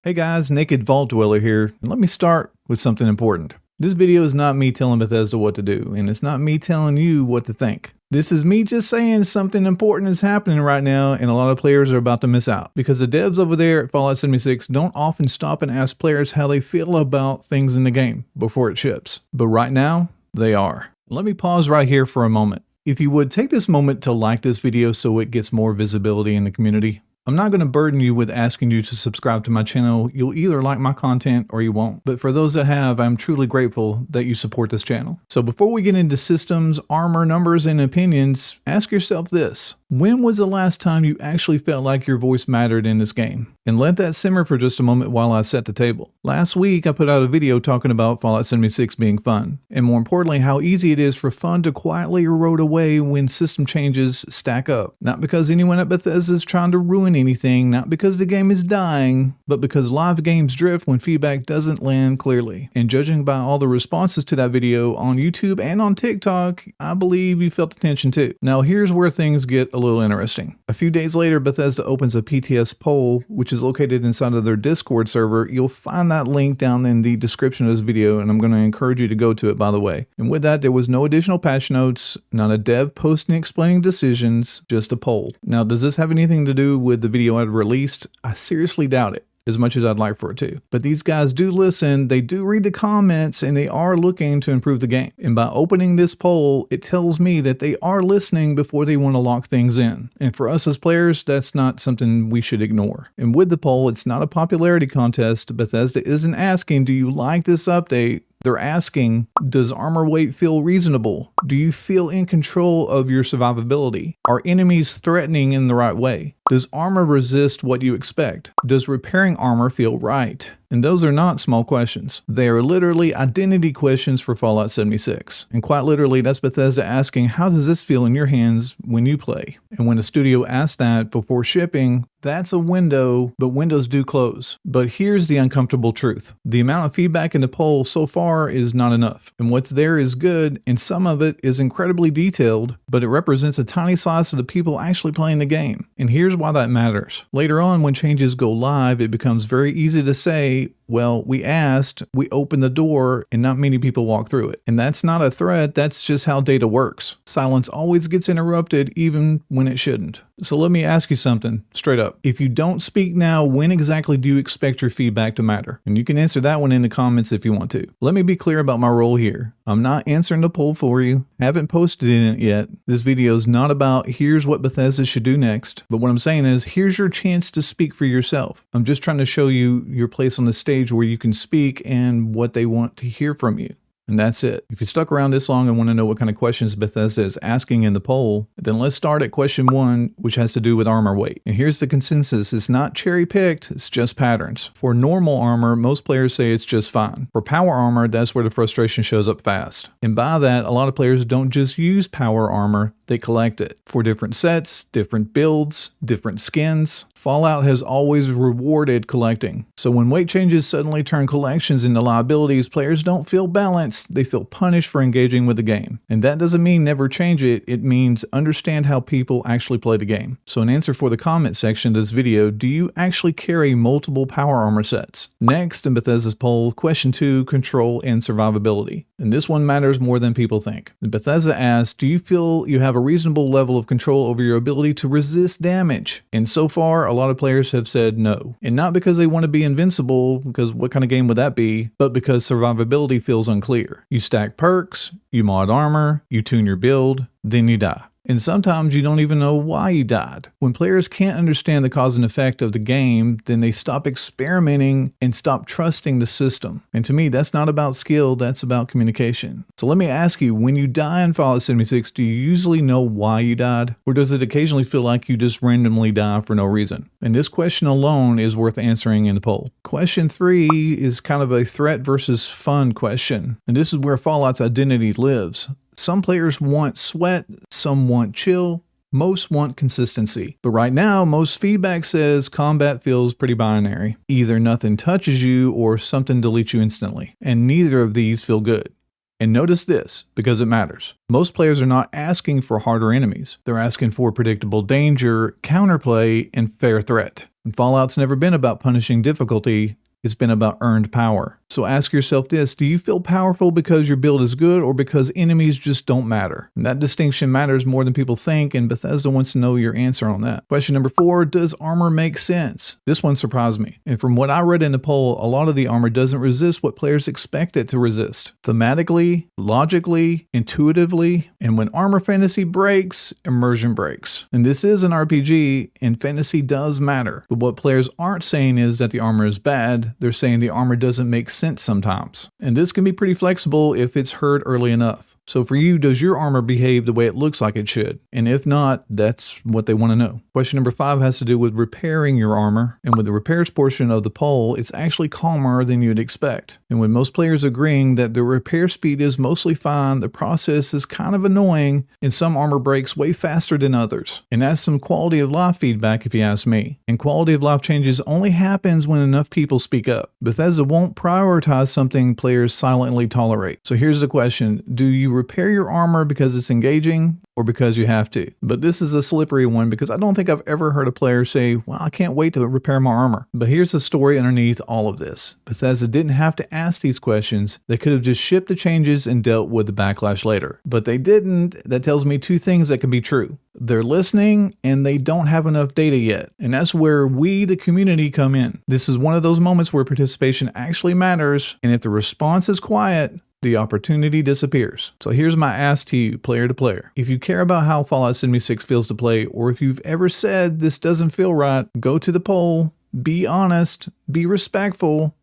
Hey guys, Naked Vault Dweller here, and let me start with something important. This video is not me telling Bethesda what to do, and it's not me telling you what to think. This is me just saying something important is happening right now, and a lot of players are about to miss out. Because the devs over there at Fallout 76 don't often stop and ask players how they feel about things in the game before it ships. But right now, they are. Let me pause right here for a moment. If you would take this moment to like this video so it gets more visibility in the community. I'm not going to burden you with asking you to subscribe to my channel. You'll either like my content or you won't. But for those that have, I'm truly grateful that you support this channel. So before we get into systems, armor, numbers, and opinions, ask yourself this. When was the last time you actually felt like your voice mattered in this game? And let that simmer for just a moment while I set the table. Last week, I put out a video talking about Fallout 76 being fun, and more importantly, how easy it is for fun to quietly erode away when system changes stack up. Not because anyone at Bethesda is trying to ruin anything, not because the game is dying, but because live games drift when feedback doesn't land clearly. And judging by all the responses to that video on YouTube and on TikTok, I believe you felt the tension too. Now here's where things get a little interesting. A few days later, Bethesda opens a PTS poll, which is located inside of their Discord server. You'll find that link down in the description of this video, and I'm going to encourage you to go to it, by the way. And with that, there was no additional patch notes, not a dev posting explaining decisions, just a poll. Now, does this have anything to do with the video I'd released? I seriously doubt it, as much as I'd like for it to. But these guys do listen, they do read the comments, and they are looking to improve the game. And by opening this poll, it tells me that they are listening before they want to lock things in. And for us as players, that's not something we should ignore. And with the poll, it's not a popularity contest. Bethesda isn't asking, do you like this update? They're asking, does armor weight feel reasonable? Do you feel in control of your survivability? Are enemies threatening in the right way? Does armor resist what you expect? Does repairing armor feel right? And those are not small questions. They are literally identity questions for Fallout 76. And quite literally, that's Bethesda asking, how does this feel in your hands when you play? And when a studio asks that before shipping, that's a window, but windows do close. But here's the uncomfortable truth. The amount of feedback in the poll so far is not enough. And what's there is good, and some of it is incredibly detailed, but it represents a tiny slice of the people actually playing the game. And here's why that matters. Later on, when changes go live, it becomes very easy to say, well, we asked, we opened the door, and not many people walk through it. And that's not a threat, that's just how data works. Silence always gets interrupted, even when it shouldn't. So let me ask you something, straight up. If you don't speak now, when exactly do you expect your feedback to matter? And you can answer that one in the comments if you want to. Let me be clear about my role here. I'm not answering the poll for you. Haven't posted in it yet. This video is not about here's what Bethesda should do next. But what I'm saying is here's your chance to speak for yourself. I'm just trying to show you your place on the stage where you can speak and what they want to hear from you. And that's it. If you stuck around this long and want to know what kind of questions Bethesda is asking in the poll, then let's start at question 1, which has to do with armor weight. And here's the consensus. It's not cherry-picked, it's just patterns. For normal armor, most players say it's just fine. For power armor, that's where the frustration shows up fast. And by that, a lot of players don't just use power armor, they collect it. For different sets, different builds, different skins, Fallout has always rewarded collecting. So when weight changes suddenly turn collections into liabilities, players don't feel balanced, they feel punished for engaging with the game. And that doesn't mean never change it, it means understand how people actually play the game. So in answer for the comment section of this video, do you actually carry multiple power armor sets? Next in Bethesda's poll, question 2, control and survivability. And this one matters more than people think. Bethesda asks, do you feel you have a reasonable level of control over your ability to resist damage? And so far, a lot of players have said no. And not because they want to be invincible, because what kind of game would that be, but because survivability feels unclear. You stack perks, you mod armor, you tune your build, then you die. And sometimes you don't even know why you died. When players can't understand the cause and effect of the game, then they stop experimenting and stop trusting the system. And to me, that's not about skill, that's about communication. So let me ask you, when you die in Fallout 76, do you usually know why you died? Or does it occasionally feel like you just randomly die for no reason? And this question alone is worth answering in the poll. Question 3 is kind of a threat versus fun question. And this is where Fallout's identity lives. Some players want sweat, some want chill, most want consistency. But right now, most feedback says combat feels pretty binary. Either nothing touches you or something deletes you instantly. And neither of these feel good. And notice this, because it matters. Most players are not asking for harder enemies. They're asking for predictable danger, counterplay, and fair threat. And Fallout's never been about punishing difficulty. It's been about earned power. So ask yourself this, do you feel powerful because your build is good or because enemies just don't matter? And that distinction matters more than people think, and Bethesda wants to know your answer on that. Question number 4, does armor make sense? This one surprised me. And from what I read in the poll, a lot of the armor doesn't resist what players expect it to resist. Thematically, logically, intuitively, and when armor fantasy breaks, immersion breaks. And this is an RPG, and fantasy does matter. But what players aren't saying is that the armor is bad. They're saying the armor doesn't make sense sometimes. And this can be pretty flexible if it's heard early enough. So for you, does your armor behave the way it looks like it should? And if not, that's what they want to know. Question number 5 has to do with repairing your armor. And with the repairs portion of the poll, it's actually calmer than you'd expect. And with most players agreeing that the repair speed is mostly fine, the process is kind of annoying, and some armor breaks way faster than others. And that's some quality of life feedback if you ask me. And quality of life changes only happens when enough people speak up. Bethesda won't prioritize something players silently tolerate. So here's the question, do you repair your armor because it's engaging or because you have to? But this is a slippery one because I don't think I've ever heard a player say, well, I can't wait to repair my armor. But here's the story underneath all of this. Bethesda didn't have to ask these questions. They could have just shipped the changes and dealt with the backlash later. But they didn't. That tells me two things that can be true. They're listening and they don't have enough data yet. And that's where we, the community, come in. This is one of those moments where participation actually matters. And if the response is quiet, the opportunity disappears. So here's my ask to you, player to player. If you care about how Fallout 76 feels to play, or if you've ever said this doesn't feel right, go to the poll, be honest, be respectful,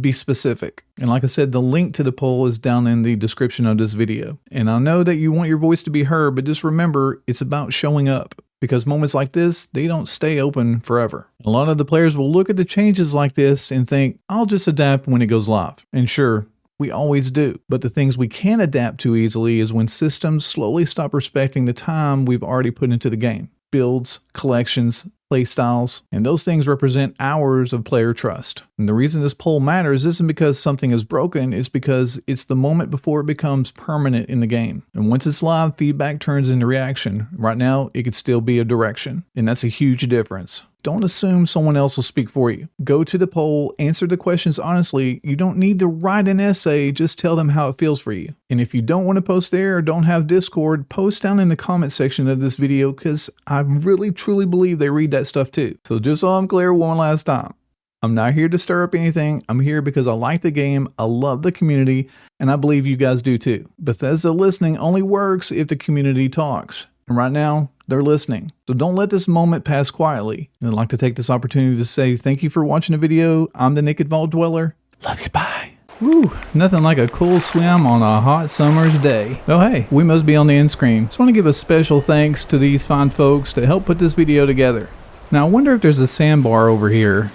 be specific. And like I said, the link to the poll is down in the description of this video. And I know that you want your voice to be heard, but just remember, it's about showing up. Because moments like this, they don't stay open forever. A lot of the players will look at the changes like this and think, I'll just adapt when it goes live. And sure, we always do. But the things we can adapt to easily is when systems slowly stop respecting the time we've already put into the game. Builds, collections, playstyles, and those things represent hours of player trust. And the reason this poll matters isn't because something is broken, it's because it's the moment before it becomes permanent in the game. And once it's live, feedback turns into reaction. Right now, it could still be a direction, and that's a huge difference. Don't assume someone else will speak for you. Go to the poll, answer the questions honestly. You don't need to write an essay, just tell them how it feels for you. And if you don't want to post there or don't have Discord, post down in the comment section of this video because I really truly believe they read that stuff too. So just so I'm clear one last time, I'm not here to stir up anything. I'm here because I like the game, I love the community, and I believe you guys do too. Bethesda listening only works if the community talks. And right now, they're listening. So don't let this moment pass quietly. And I'd like to take this opportunity to say thank you for watching the video. I'm the Naked Vault Dweller. Love you, bye. Woo, nothing like a cool swim on a hot summer's day. Oh hey, we must be on the end screen. Just want to give a special thanks to these fine folks to help put this video together. Now I wonder if there's a sandbar over here.